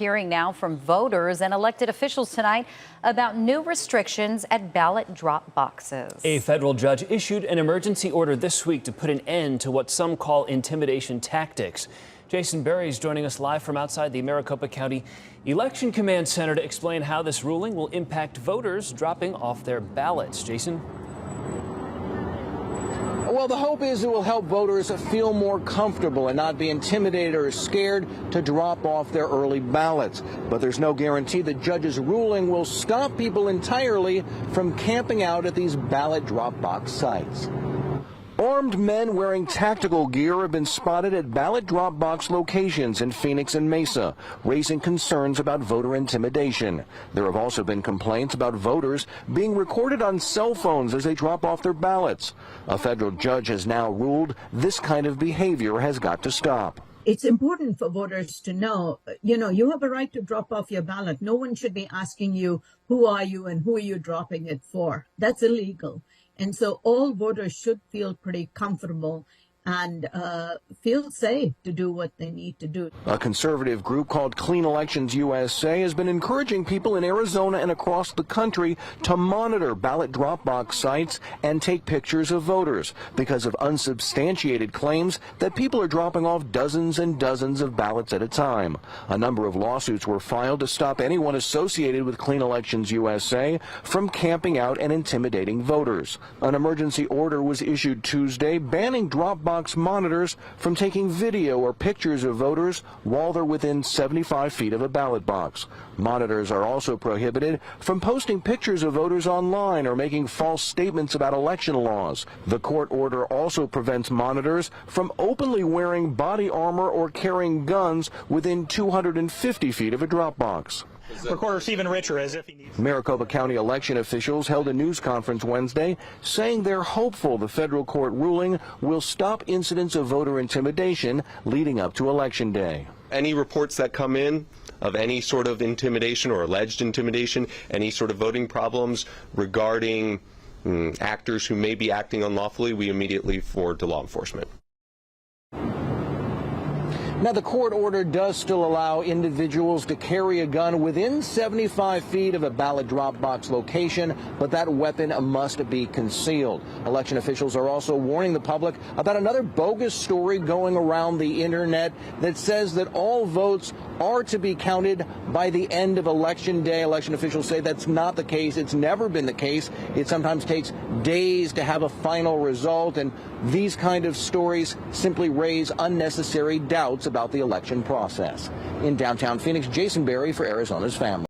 Hearing now from voters and elected officials tonight about new restrictions at ballot drop boxes. A federal judge issued an emergency order this week to put an end to what some call intimidation tactics. Jason Berry is joining us live from outside the Maricopa County Election Command Center to explain how this ruling will impact voters dropping off their ballots. Jason? Well, the hope is it will help voters feel more comfortable and not be intimidated or scared to drop off their early ballots. But there's no guarantee the judge's ruling will stop people entirely from camping out at these ballot drop box sites. Armed men wearing tactical gear have been spotted at ballot drop box locations in Phoenix and Mesa, raising concerns about voter intimidation. There have also been complaints about voters being recorded on cell phones as they drop off their ballots. A federal judge has now ruled this kind of behavior has got to stop. It's important for voters to know, you have a right to drop off your ballot. No one should be asking you, who are you and who are you dropping it for? That's illegal. And so all voters should feel pretty comfortable and feel safe to do what they need to do. A conservative group called Clean Elections USA has been encouraging people in Arizona and across the country to monitor ballot drop box sites and take pictures of voters because of unsubstantiated claims that people are dropping off dozens and dozens of ballots at a time. A number of lawsuits were filed to stop anyone associated with Clean Elections USA from camping out and intimidating voters. An emergency order was issued Tuesday banning drop box monitors from taking video or pictures of voters while they're within 75 feet of a ballot box. Monitors are also prohibited from posting pictures of voters online or making false statements about election laws. The court order also prevents monitors from openly wearing body armor or carrying guns within 250 feet of a drop box. Recorder Stephen Richer as if he needs. Maricopa County election officials held a news conference Wednesday saying they're hopeful the federal court ruling will stop incidents of voter intimidation leading up to Election Day. Any reports that come in of any sort of intimidation or alleged intimidation, any sort of voting problems regarding actors who may be acting unlawfully, we immediately forward to law enforcement. Now, the court order does still allow individuals to carry a gun within 75 feet of a ballot drop box location, but that weapon must be concealed. Election officials are also warning the public about another bogus story going around the internet that says that all votes are to be counted by the end of Election Day. Election officials say that's not the case. It's never been the case. It sometimes takes days to have a final result, and these kind of stories simply raise unnecessary doubts about the election process. In downtown Phoenix, Jason Berry for Arizona's Family.